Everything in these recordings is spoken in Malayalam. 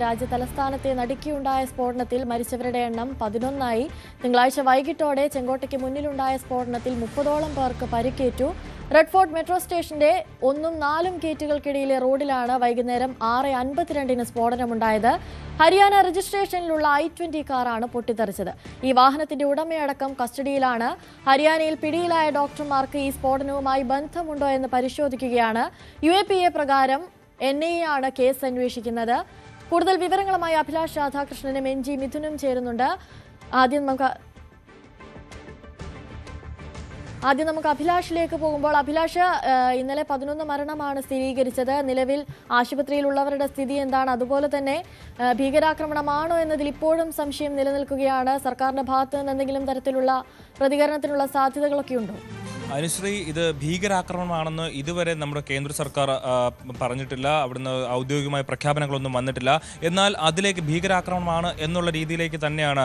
രാജ്യതലസ്ഥാനത്തെ നടുക്കിയുണ്ടായ സ്ഫോടനത്തിൽ മരിച്ചവരുടെ എണ്ണം 11ആയി. തിങ്കളാഴ്ച വൈകിട്ടോടെ ചെങ്കോട്ടയ്ക്ക് മുന്നിലുണ്ടായ സ്ഫോടനത്തിൽ 30ഓളം പേർക്ക് പരിക്കേറ്റു. റെഡ് ഫോർട്ട് മെട്രോ സ്റ്റേഷന്റെ 1-4 ഗേറ്റുകൾക്കിടയിലെ റോഡിലാണ് വൈകുന്നേരം 6:52 സ്ഫോടനമുണ്ടായത്. ഹരിയാന രജിസ്ട്രേഷനിലുള്ള i20 കാറാണ് പൊട്ടിത്തെറിച്ചത്. ഈ വാഹനത്തിന്റെ ഉടമയടക്കം കസ്റ്റഡിയിലാണ്. ഹരിയാനയിൽ പിടിയിലായ ഡോക്ടർമാർക്ക് ഈ സ്ഫോടനവുമായി ബന്ധമുണ്ടോ എന്ന് പരിശോധിക്കുകയാണ്. UAPA പ്രകാരം NIA ആണ് കേസ് അന്വേഷിക്കുന്നത്. കൂടുതൽ വിവരങ്ങളുമായി അഭിലാഷ് രാധാകൃഷ്ണനും NG മിഥുനും ചേരുന്നുണ്ട്. ആദ്യം നമുക്ക് അഭിലാഷിലേക്ക് പോകുമ്പോൾ, അഭിലാഷ്, ഇന്നലെ 11 മരണമാണ് സ്ഥിരീകരിച്ചത്. നിലവിൽ ആശുപത്രിയിലുള്ളവരുടെ സ്ഥിതി എന്താണ്? അതുപോലെ തന്നെ ഭീകരാക്രമണമാണോ എന്നതിൽ ഇപ്പോഴും സംശയം നിലനിൽക്കുകയാണ്. സർക്കാരിന്റെ ഭാഗത്ത് നിന്ന് എന്തെങ്കിലും തരത്തിലുള്ള പ്രതികരണത്തിനുള്ള സാധ്യതകളൊക്കെ ഉണ്ടോ? അനുശ്രീ, ഇത് ഭീകരാക്രമണമാണെന്ന് ഇതുവരെ നമ്മുടെ കേന്ദ്ര സർക്കാർ പറഞ്ഞിട്ടില്ല. അവിടുന്ന് ഔദ്യോഗികമായ പ്രഖ്യാപനങ്ങളൊന്നും വന്നിട്ടില്ല. എന്നാൽ അതിലേക്ക് ഭീകരാക്രമണമാണ് എന്നുള്ള രീതിയിലേക്ക് തന്നെയാണ്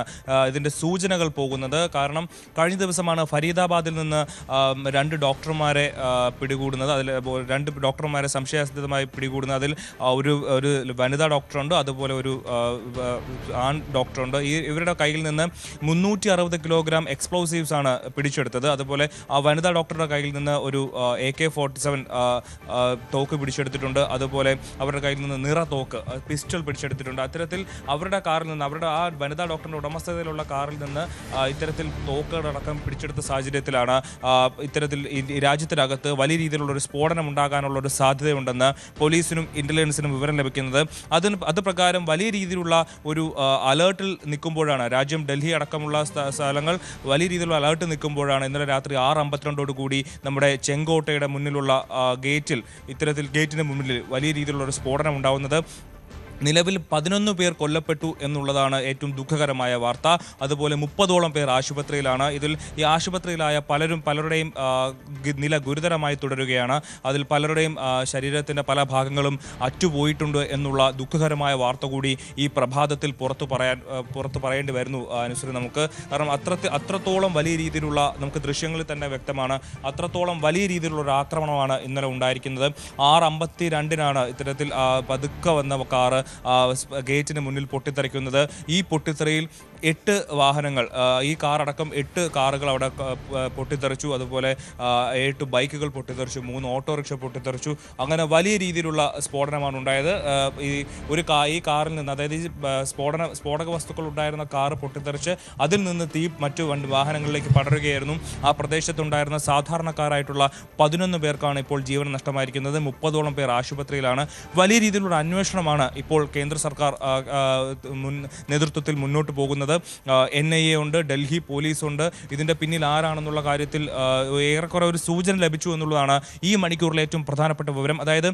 ഇതിൻ്റെ സൂചനകൾ പോകുന്നത്. കാരണം കഴിഞ്ഞ ദിവസമാണ് ഫരീദാബാദിൽ നിന്ന് 2 ഡോക്ടർമാരെ പിടികൂടുന്നത്. അതിൽ 2 ഡോക്ടർമാരെ സംശയാസ്പദമായി പിടികൂടുന്നത്. അതിൽ ഒരു വനിതാ ഡോക്ടറുണ്ട്, അതുപോലെ ഒരു ആൺ ഡോക്ടറുണ്ട്. ഇവരുടെ കയ്യിൽ നിന്ന് 360 കിലോഗ്രാം എക്സ്പ്ലോസീവ്സ് ആണ് പിടിച്ചെടുത്തത്. അതുപോലെ ആ വനിതാ ഡോക്ടറുടെ കയ്യിൽ നിന്ന് ഒരു AK-47 തോക്ക് പിടിച്ചെടുത്തിട്ടുണ്ട്. അതുപോലെ അവരുടെ കയ്യിൽ നിന്ന് നിറ തോക്ക്, പിസ്റ്റൾ പിടിച്ചെടുത്തിട്ടുണ്ട്. അത്തരത്തിൽ അവരുടെ കാറിൽ നിന്ന്, അവരുടെ ആ വനിതാ ഡോക്ടറിന്റെ ഉടമസ്ഥതയിലുള്ള കാറിൽ നിന്ന് ഇത്തരത്തിൽ തോക്കുകളടക്കം പിടിച്ചെടുത്ത സാഹചര്യത്തിലാണ് ഇത്തരത്തിൽ രാജ്യത്തിനകത്ത് വലിയ രീതിയിലുള്ള ഒരു സ്ഫോടനം ഉണ്ടാകാനുള്ള ഒരു സാധ്യതയുണ്ടെന്ന് പോലീസിനും ഇന്റലിജൻസിനും വിവരം ലഭിക്കുന്നത്. അത് പ്രകാരം വലിയ രീതിയിലുള്ള ഒരു അലേർട്ടിൽ നിൽക്കുമ്പോഴാണ്, രാജ്യം ഡൽഹി അടക്കമുള്ള സ്ഥലങ്ങൾ വലിയ രീതിയിലുള്ള അലേർട്ട് നിൽക്കുമ്പോഴാണ് ഇന്നലെ രാത്രി 6:52 കൂടി നമ്മുടെ ചെങ്കോട്ടയുടെ മുന്നിലുള്ള ഗേറ്റിന് മുന്നിൽ വലിയ രീതിയിലുള്ള ഒരു സ്ഫോടനം ഉണ്ടാവുന്നത്. നിലവിൽ 11 പേർ കൊല്ലപ്പെട്ടു എന്നുള്ളതാണ് ഏറ്റവും ദുഃഖകരമായ വാർത്ത. അതുപോലെ 30ഓളം പേർ ആശുപത്രിയിലാണ്. ഇതിൽ ഈ ആശുപത്രിയിലായ പലരുടെയും നില ഗുരുതരമായി തുടരുകയാണ്. അതിൽ പലരുടെയും ശരീരത്തിൻ്റെ പല ഭാഗങ്ങളും അറ്റുപോയിട്ടുണ്ട് എന്നുള്ള ദുഃഖകരമായ വാർത്ത കൂടി ഈ പ്രഭാതത്തിൽ പുറത്തു പറയേണ്ടി വരുന്നു അനുസരിച്ച് നമുക്ക്. കാരണം അത്രത്തോളം വലിയ രീതിയിലുള്ള, നമുക്ക് ദൃശ്യങ്ങളിൽ തന്നെ വ്യക്തമാണ്, അത്രത്തോളം വലിയ രീതിയിലുള്ള ഒരു ആക്രമണമാണ് ഇന്നലെ ഉണ്ടായിരിക്കുന്നത്. 6:52 ഇത്തരത്തിൽ പതുക്കെ വന്ന കാറ് ഗേറ്റിന് മുന്നിൽ പൊട്ടിത്തെറിക്കുന്നത്. ഈ പൊട്ടിത്തെറിയിൽ 8 വാഹനങ്ങൾ, ഈ കാറടക്കം 8 കാറുകൾ അവിടെ പൊട്ടിത്തെറിച്ചു. അതുപോലെ 8 ബൈക്കുകൾ പൊട്ടിത്തെറിച്ചു, 3 ഓട്ടോറിക്ഷ പൊട്ടിത്തെറിച്ചു. അങ്ങനെ വലിയ രീതിയിലുള്ള സ്ഫോടനമാണ് ഉണ്ടായത്. ഈ കാറിൽ നിന്ന്, അതായത് ഈ സ്ഫോടക വസ്തുക്കൾ ഉണ്ടായിരുന്ന കാറ് പൊട്ടിത്തെറിച്ച് അതിൽ നിന്ന് തീ മറ്റു വാഹനങ്ങളിലേക്ക് പടരുകയായിരുന്നു. ആ പ്രദേശത്തുണ്ടായിരുന്ന സാധാരണക്കാരായിട്ടുള്ള 11 പേർക്കാണ് ഇപ്പോൾ ജീവൻ നഷ്ടമായിരിക്കുന്നത്. 30ഓളം പേർ ആശുപത്രിയിലാണ്. വലിയ രീതിയിലുള്ള അന്വേഷണമാണ് ഇപ്പോൾ കേന്ദ്ര സർക്കാർ നേതൃത്വത്തിൽ മുന്നോട്ട് പോകുന്നത്. NIA ഉണ്ട്, ഡൽഹി പോലീസുണ്ട്. ഇതിൻ്റെ പിന്നിൽ ആരാണെന്നുള്ള കാര്യത്തിൽ ഏറെക്കുറെ ഒരു സൂചന ലഭിച്ചു എന്നുള്ളതാണ് ഈ മണിക്കൂറിലെ ഏറ്റവും പ്രധാനപ്പെട്ട വിവരം. അതായത്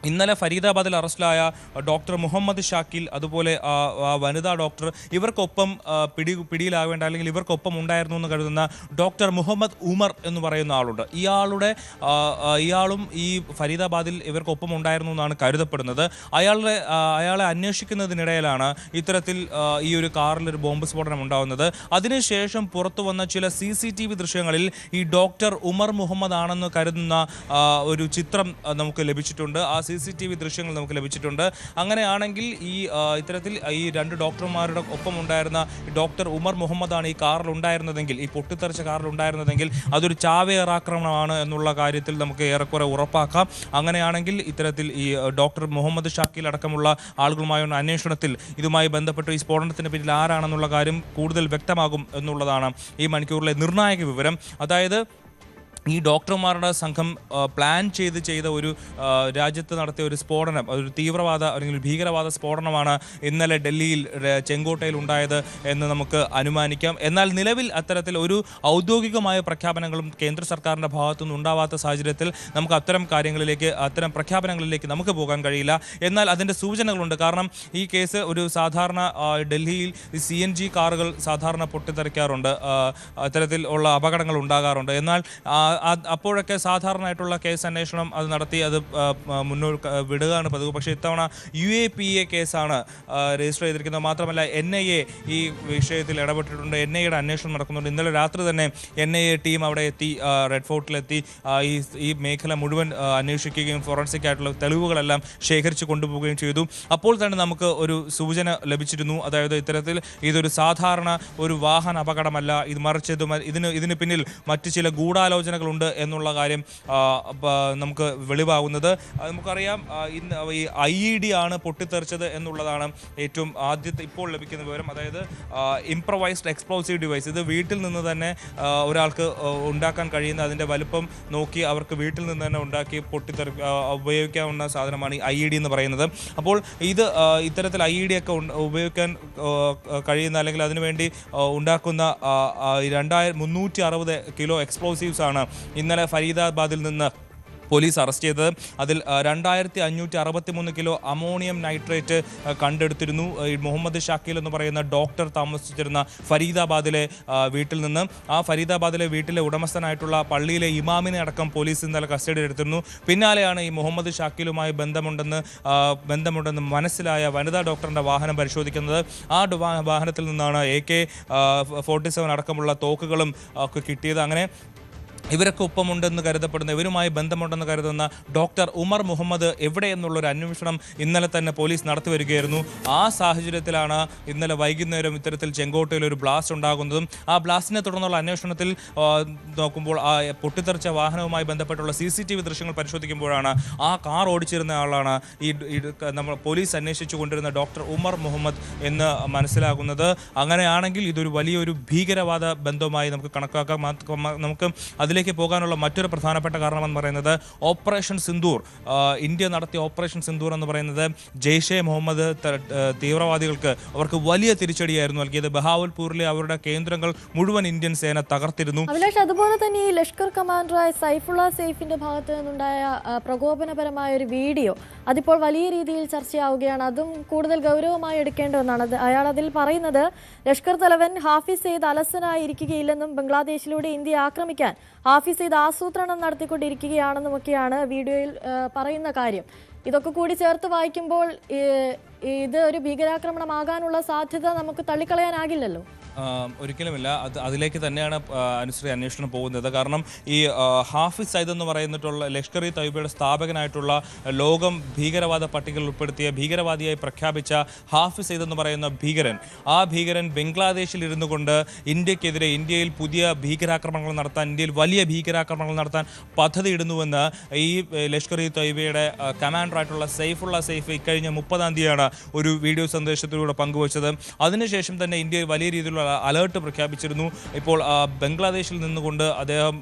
ഇന്നലെ ഫരീദാബാദിൽ അറസ്റ്റിലായ ഡോക്ടർ മുഹമ്മദ് ഷാക്കിൽ, അതുപോലെ വനിതാ ഡോക്ടർ, ഇവർക്കൊപ്പം പിടിയിലാവേണ്ട, അല്ലെങ്കിൽ ഇവർക്കൊപ്പം ഉണ്ടായിരുന്നു എന്ന് കരുതുന്ന ഡോക്ടർ മുഹമ്മദ് ഉമർ എന്ന് പറയുന്ന ആളുണ്ട്. ഇയാളും ഈ ഫരീദാബാദിൽ ഇവർക്കൊപ്പം ഉണ്ടായിരുന്നു എന്നാണ് കരുതപ്പെടുന്നത്. അയാളെ അന്വേഷിക്കുന്നതിനിടയിലാണ് ഇത്തരത്തിൽ ഈ ഒരു കാറിലൊരു ബോംബ് സ്ഫോടനം ഉണ്ടാകുന്നത്. അതിനുശേഷം പുറത്തു വന്ന ചില CCTV ദൃശ്യങ്ങളിൽ ഈ ഡോക്ടർ ഉമർ മുഹമ്മദ് ആണെന്ന് കരുതുന്ന ഒരു ചിത്രം നമുക്ക് ലഭിച്ചിട്ടുണ്ട്. ആ CCTV ദൃശ്യങ്ങൾ നമുക്ക് ലഭിച്ചിട്ടുണ്ട്. അങ്ങനെയാണെങ്കിൽ ഇത്തരത്തിൽ ഈ 2 ഡോക്ടർമാരുടെ ഒപ്പം ഉണ്ടായിരുന്ന ഡോക്ടർ ഉമർ മുഹമ്മദാണ് ഈ കാറിൽ ഉണ്ടായിരുന്നതെങ്കിൽ, ഈ പൊട്ടിത്തെറിച്ച കാറിൽ ഉണ്ടായിരുന്നതെങ്കിൽ അതൊരു ചാവേറാക്രമണമാണ് എന്നുള്ള കാര്യത്തിൽ നമുക്ക് ഏറെക്കുറെ ഉറപ്പാക്കാം. അങ്ങനെയാണെങ്കിൽ ഇത്തരത്തിൽ ഈ ഡോക്ടർ മുഹമ്മദ് ഷാക്കിൽ അടക്കമുള്ള ആളുകളുമായുള്ള അന്വേഷണത്തിൽ ഇതുമായി ബന്ധപ്പെട്ട് ഈ സ്ഫോടനത്തിന് പിന്നിൽ ആരാണെന്നുള്ള കാര്യം കൂടുതൽ വ്യക്തമാകും എന്നുള്ളതാണ് ഈ മണിക്കൂറിലെ നിർണായക വിവരം. അതായത് ഈ ഡോക്ടർമാരുടെ സംഘം പ്ലാൻ ചെയ്ത ഒരു രാജ്യത്ത് നടത്തിയ ഒരു സ്ഫോടനം, ഒരു തീവ്രവാദ അല്ലെങ്കിൽ ഭീകരവാദ സ്ഫോടനമാണ് ഇന്നലെ ഡൽഹിയിൽ ചെങ്കോട്ടയിൽ ഉണ്ടായത് എന്ന് നമുക്ക് അനുമാനിക്കാം. എന്നാൽ നിലവിൽ അത്തരത്തിൽ ഒരു ഔദ്യോഗികമായ പ്രഖ്യാപനങ്ങളും കേന്ദ്ര സർക്കാരിൻ്റെ ഭാഗത്തുനിന്ന് ഉണ്ടാവാത്ത സാഹചര്യത്തിൽ നമുക്ക് അത്തരം പ്രഖ്യാപനങ്ങളിലേക്ക് നമുക്ക് പോകാൻ കഴിയില്ല. എന്നാൽ അതിൻ്റെ സൂചനകളുണ്ട്. കാരണം ഈ കേസ് ഒരു സാധാരണ ഡൽഹിയിൽ CNG കാറുകൾ സാധാരണ പൊട്ടിത്തെറിക്കാറുണ്ട്, അത്തരത്തിൽ ഉള്ള അപകടങ്ങൾ ഉണ്ടാകാറുണ്ട്. എന്നാൽ അപ്പോഴൊക്കെ സാധാരണയായിട്ടുള്ള കേസ് അന്വേഷണം അത് നടത്തി അത് മുന്നോട്ട് വിടുകയാണ് പതിവ്. പക്ഷേ ഇത്തവണ UAPA കേസാണ് രജിസ്റ്റർ ചെയ്തിരിക്കുന്നത്. മാത്രമല്ല NIA ഈ വിഷയത്തിൽ ഇടപെട്ടിട്ടുണ്ട്. NIAയുടെ അന്വേഷണം നടക്കുന്നുണ്ട്. ഇന്നലെ രാത്രി തന്നെ NIA ടീം അവിടെ എത്തി, റെഡ് ഫോർട്ടിലെത്തി ഈ മേഖല മുഴുവൻ അന്വേഷിക്കുകയും ഫോറൻസിക് ആയിട്ടുള്ള തെളിവുകളെല്ലാം ശേഖരിച്ച് കൊണ്ടുപോവുകയും ചെയ്തു. അപ്പോൾ തന്നെ നമുക്ക് ഒരു സൂചന ലഭിച്ചിരുന്നു. അതായത് ഇത്തരത്തിൽ ഇതൊരു സാധാരണ ഒരു വാഹന അപകടമല്ല, ഇത് മറിച്ച് ഇതിന് പിന്നിൽ മറ്റ് ചില ഗൂഢാലോചനകളുണ്ട് എന്നുള്ള കാര്യം നമുക്ക് വെളിവാകുന്നത്. നമുക്കറിയാം ഇന്ന് ഈ IED ആണ് പൊട്ടിത്തെറിച്ചത് എന്നുള്ളതാണ് ഏറ്റവും ആദ്യത്തെ ഇപ്പോൾ ലഭിക്കുന്ന വിവരം. അതായത് ഇംപ്രവൈസ്ഡ് എക്സ്പ്ലോസീവ് ഡിവൈസ്. ഇത് വീട്ടിൽ നിന്ന് തന്നെ ഒരാൾക്ക് ഉണ്ടാക്കാൻ കഴിയുന്ന അതിൻ്റെ വലുപ്പം നോക്കി അവർക്ക് വീട്ടിൽ നിന്ന് തന്നെ ഉണ്ടാക്കി ഉപയോഗിക്കാവുന്ന സാധനമാണ് ഈ IED എന്ന് പറയുന്നത്. അപ്പോൾ ഇത് ഇത്തരത്തിൽ IED ഒക്കെ ഉപയോഗിക്കാൻ കഴിയുന്ന അല്ലെങ്കിൽ അതിനുവേണ്ടി ഉണ്ടാക്കുന്ന 360 കിലോ എക്സ്പ്ലോസീവ്സ് ആണ് ഇന്നലെ ഫരീദാബാദിൽ നിന്ന് പോലീസ് അറസ്റ്റ് ചെയ്തത്. അതിൽ 2563 കിലോ അമോണിയം നൈട്രേറ്റ് കണ്ടെടുത്തിരുന്നു. മുഹമ്മദ് ഷാക്കീൽ എന്ന് പറയുന്ന ഡോക്ടർ താമസിച്ചിരുന്ന ഫരീദാബാദിലെ വീട്ടിൽ നിന്ന്. ആ ഫരീദാബാദിലെ വീട്ടിലെ ഉടമസ്ഥനായിട്ടുള്ള പള്ളിയിലെ ഇമാമിനെ അടക്കം പോലീസ് ഇന്നലെ കസ്റ്റഡിയിൽ എടുത്തിരുന്നു. പിന്നാലെയാണ് ഈ മുഹമ്മദ് ഷാക്കീലുമായി ബന്ധമുണ്ടെന്ന് മനസ്സിലായ വനിതാ ഡോക്ടറിൻ്റെ വാഹനം പരിശോധിക്കുന്നത്. ആ വാഹനത്തിൽ നിന്നാണ് AK-47 അടക്കമുള്ള തോക്കുകളും ഒക്കെ കിട്ടിയത്. അങ്ങനെ ഇവരൊക്കെ ഒപ്പമുണ്ടെന്ന് കരുതപ്പെടുന്ന, ഇവരുമായി ബന്ധമുണ്ടെന്ന് കരുതുന്ന ഡോക്ടർ ഉമർ മുഹമ്മദ് എവിടെയെന്നുള്ളൊരു അന്വേഷണം ഇന്നലെ തന്നെ പോലീസ് നടത്തി വരികയായിരുന്നു. ആ സാഹചര്യത്തിലാണ് ഇന്നലെ വൈകുന്നേരം ഇത്തരത്തിൽ ചെങ്കോട്ടയിൽ ഒരു ബ്ലാസ്റ്റ് ഉണ്ടാകുന്നതും. ആ ബ്ലാസ്റ്റിനെ തുടർന്നുള്ള അന്വേഷണത്തിൽ നോക്കുമ്പോൾ ആ പൊട്ടിത്തെറിച്ച വാഹനവുമായി ബന്ധപ്പെട്ടുള്ള CCTV ദൃശ്യങ്ങൾ പരിശോധിക്കുമ്പോഴാണ് ആ കാർ ഓടിച്ചിരുന്ന ആളാണ് നമ്മൾ പോലീസ് അന്വേഷിച്ചു കൊണ്ടിരുന്ന ഡോക്ടർ ഉമർ മുഹമ്മദ് എന്ന് മനസ്സിലാകുന്നത്. അങ്ങനെയാണെങ്കിൽ ഇതൊരു വലിയൊരു ഭീകരവാദ ബന്ധവുമായി നമുക്ക് കണക്കാക്കാം. നമുക്ക് അതിലേക്ക് പോകാനുള്ള മറ്റൊരു പ്രധാനപ്പെട്ട കാരണമെന്ന് പറയുന്നത് ഓപ്പറേഷൻ സിന്ദൂർ. ഇന്ത്യ നടത്തിയ ഓപ്പറേഷൻ സിന്ദൂർ എന്ന് പറയുന്നത് ജെയ്ഷെ മുഹമ്മദ് തീവ്രവാദികൾക്ക് അവർക്ക് വലിയ തിരിച്ചടിയായിരുന്നു നൽകിയത്. ബഹാവൽപൂരിലെ അവരുടെ കേന്ദ്രങ്ങൾ മുഴുവൻ ഇന്ത്യൻ സേന തകർത്തിരുന്നു. അതുപോലെ തന്നെ ഈ ലഷ്കർ കമാൻഡറായ സൈഫുള്ള സെയ്ഫിന്റെ ഭാഗത്ത് നിന്നുണ്ടായ പ്രകോപനപരമായ ഒരു വീഡിയോ അതിപ്പോൾ വലിയ രീതിയിൽ ചർച്ചയാവുകയാണ്. അതും കൂടുതൽ ഗൗരവമായി എടുക്കേണ്ടതെന്നാണ്. അയാൾ അതിൽ പറയുന്നത് ലഷ്കർ തലവൻ ഹാഫിസ് സെയ്ദ് അലസനായിരിക്കുകയില്ലെന്നും ബംഗ്ലാദേശിലൂടെ ഇന്ത്യയെ ആക്രമിക്കാൻ ഹാഫിസ് സെയ്ദ് ആസൂത്രണം നടത്തിക്കൊണ്ടിരിക്കുകയാണെന്നുമൊക്കെയാണ് വീഡിയോയിൽ പറയുന്ന കാര്യം. ഇതൊക്കെ കൂടി ചേർത്ത് വായിക്കുമ്പോൾ ഇത് ഒരു ഭീകരാക്രമണമാകാനുള്ള സാധ്യത നമുക്ക് തള്ളിക്കളയാനാകില്ലല്ലോ. ഒരിക്കലുമില്ല. അതിലേക്ക് തന്നെയാണ് അനുശ്രീ അന്വേഷണം പോകുന്നത്. കാരണം ഈ ഹാഫിസ് സയ്യിദ് എന്ന് പറയുന്നിട്ടുള്ള ലഷ്കർ-ഇ തയ്യബയുടെ സ്ഥാപകനായിട്ടുള്ള ലോകം ഭീകരവാദ പട്ടികയിൽ ഉൾപ്പെടുത്തിയ ഭീകരവാദിയായി പ്രഖ്യാപിച്ച ഹാഫിസ് സയ്യിദ് എന്ന് പറയുന്ന ഭീകരൻ, ആ ഭീകരൻ ബംഗ്ലാദേശിൽ ഇരുന്നു കൊണ്ട് ഇന്ത്യക്കെതിരെ, ഇന്ത്യയിൽ പുതിയ ഭീകരാക്രമണങ്ങൾ നടത്താൻ, ഇന്ത്യയിൽ വലിയ ഭീകരാക്രമണങ്ങൾ നടത്താൻ പദ്ധതിയിടുന്നുവെന്ന് ഈ ലഷ്കർ-ഇ തയ്യബയുടെ കമാൻഡറായിട്ടുള്ള സൈഫുള്ള സെയ്ഫ് ഇക്കഴിഞ്ഞ 30-ാം തീയതിയാണ് ഒരു വീഡിയോ സന്ദേശത്തിലൂടെ പങ്കുവച്ചത്. അതിനുശേഷം തന്നെ ഇന്ത്യയിൽ വലിയ രീതിയിലുള്ള അലേർട്ട് പ്രഖ്യാപിച്ചിരുന്നു. ഇപ്പോൾ ബംഗ്ലാദേശിൽ നിന്നുകൊണ്ട് അദ്ദേഹം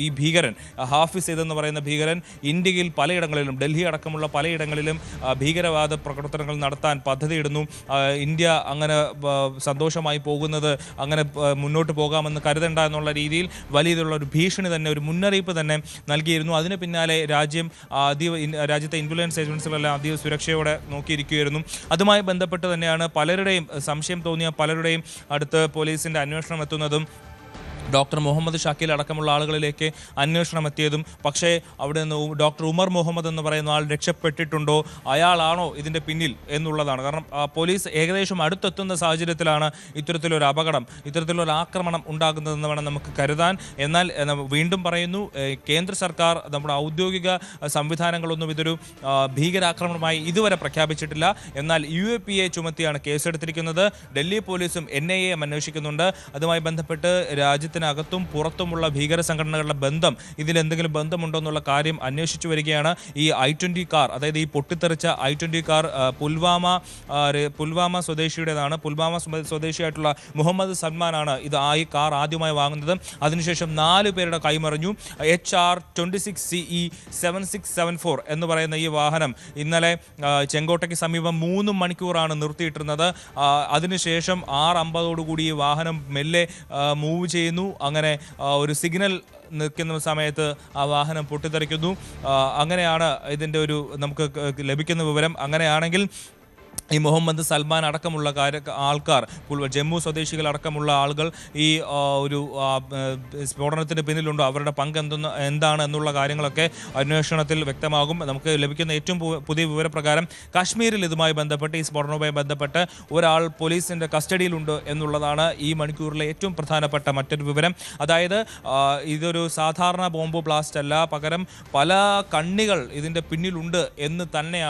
ഈ ഭീകരൻ ഹാഫിസ് സെയ്ദ് എന്ന് പറയുന്ന ഭീകരൻ ഇന്ത്യയിൽ പലയിടങ്ങളിലും, ഡൽഹി അടക്കമുള്ള പലയിടങ്ങളിലും ഭീകരവാദ പ്രവർത്തനങ്ങൾ നടത്താൻ പദ്ധതിയിടുന്നു. ഇന്ത്യ അങ്ങനെ സന്തോഷമായി പോകുന്നത്, അങ്ങനെ മുന്നോട്ട് പോകാമെന്ന് കരുതണ്ട എന്നുള്ള രീതിയിൽ വലിയ രീതിയിലുള്ള ഒരു ഭീഷണി തന്നെ, ഒരു മുന്നറിയിപ്പ് തന്നെ നൽകിയിരുന്നു. അതിന് പിന്നാലെ രാജ്യത്തെ ഇൻഫ്ലുവൻസ് ഏജൻസികളെല്ലാം അതീവ സുരക്ഷയോടെ നോക്കിയിരിക്കുകയായിരുന്നു. അതുമായി ബന്ധപ്പെട്ട് തന്നെയാണ് പലരുടെയും സംശയം തോന്നിയ പലരുടെയും അടുത്ത് പോലീസിന്റെ അന്വേഷണം എത്തുന്നതും ഡോക്ടർ മുഹമ്മദ് ഷാക്കീൽ അടക്കമുള്ള ആളുകളിലേക്ക് അന്വേഷണം എത്തിയതും. പക്ഷേ അവിടെ നിന്ന് ഡോക്ടർ ഉമർ മുഹമ്മദ് എന്ന് പറയുന്ന ആൾ രക്ഷപ്പെട്ടിട്ടുണ്ടോ, അയാളാണോ ഇതിൻ്റെ പിന്നിൽ എന്നുള്ളതാണ്. കാരണം പോലീസ് ഏകദേശം അടുത്തെത്തുന്ന സാഹചര്യത്തിലാണ് ഇത്തരത്തിലൊരു അപകടം, ഇത്തരത്തിലൊരു ആക്രമണം ഉണ്ടാകുന്നതെന്ന് വേണം നമുക്ക് കരുതാൻ. എന്നാൽ വീണ്ടും പറയുന്നു, കേന്ദ്ര സർക്കാർ, നമ്മുടെ ഔദ്യോഗിക സംവിധാനങ്ങളൊന്നും ഇതൊരു ഭീകരാക്രമണമായി ഇതുവരെ പ്രഖ്യാപിച്ചിട്ടില്ല. എന്നാൽ UAPA ചുമത്തിയാണ് കേസെടുത്തിരിക്കുന്നത്. ഡൽഹി പോലീസും NIAയും അന്വേഷിക്കുന്നുണ്ട്. അതുമായി ബന്ധപ്പെട്ട് രാജ്യത്തിനകത്തും പുറത്തുമുള്ള ഭീകര സംഘടനകളുടെ ബന്ധം, ഇതിലെന്തെങ്കിലും ബന്ധമുണ്ടോ എന്നുള്ള കാര്യം അന്വേഷിച്ചു വരികയാണ്. ഈ I-20 കാർ, അതായത് ഈ പൊട്ടിത്തെറിച്ച I-20 കാർ പുൽവാമ സ്വദേശിയുടേതാണ്. പുൽവാമ സ്വദേശിയായിട്ടുള്ള മുഹമ്മദ് സൽമാനാണ് ഈ കാർ ആദ്യമായി വാങ്ങുന്നത്. അതിനുശേഷം 4 പേരുടെ കൈമറിഞ്ഞു. HR-26CE 7674 എന്ന് പറയുന്ന ഈ വാഹനം ഇന്നലെ ചെങ്കോട്ടയ്ക്ക് സമീപം 3 മണിക്കൂറാണ് നിർത്തിയിട്ടിരുന്നത്. അതിനുശേഷം 6:50 ഈ വാഹനം മെല്ലെ മൂവ് ചെയ്യുന്നു. അങ്ങനെ ഒരു സിഗ്നൽ നിൽക്കുന്ന സമയത്ത് ആ വാഹനം പൊട്ടിത്തെറിക്കുന്നു. അങ്ങനെയാണ് ഇതിൻ്റെ നമുക്ക് ലഭിക്കുന്ന വിവരം. അങ്ങനെയാണെങ്കിൽ ഈ മുഹമ്മദ് സൽമാൻ അടക്കമുള്ള ആൾക്കാർ, ജമ്മു സ്വദേശികളടക്കമുള്ള ആളുകൾ ഈ ഒരു സ്ഫോടനത്തിന് പിന്നിലുണ്ടോ, അവരുടെ പങ്ക് എന്താണ് എന്നുള്ള കാര്യങ്ങളൊക്കെ അന്വേഷണത്തിൽ വ്യക്തമാകും. നമുക്ക് ലഭിക്കുന്ന ഏറ്റവും പുതിയ വിവരപ്രകാരം കാശ്മീരിൽ ഇതുമായി ബന്ധപ്പെട്ട്, ഈ സ്ഫോടനവുമായി ബന്ധപ്പെട്ട് ഒരാൾ പോലീസിൻ്റെ കസ്റ്റഡിയിലുണ്ട് എന്നുള്ളതാണ് ഈ മണിക്കൂറിലെ ഏറ്റവും പ്രധാനപ്പെട്ട മറ്റൊരു വിവരം. അതായത് ഇതൊരു സാധാരണ ബോംബ് ബ്ലാസ്റ്റ് അല്ല, പകരം പല കണ്ണികൾ ഇതിൻ്റെ പിന്നിലുണ്ട് എന്ന് തന്നെയാണ്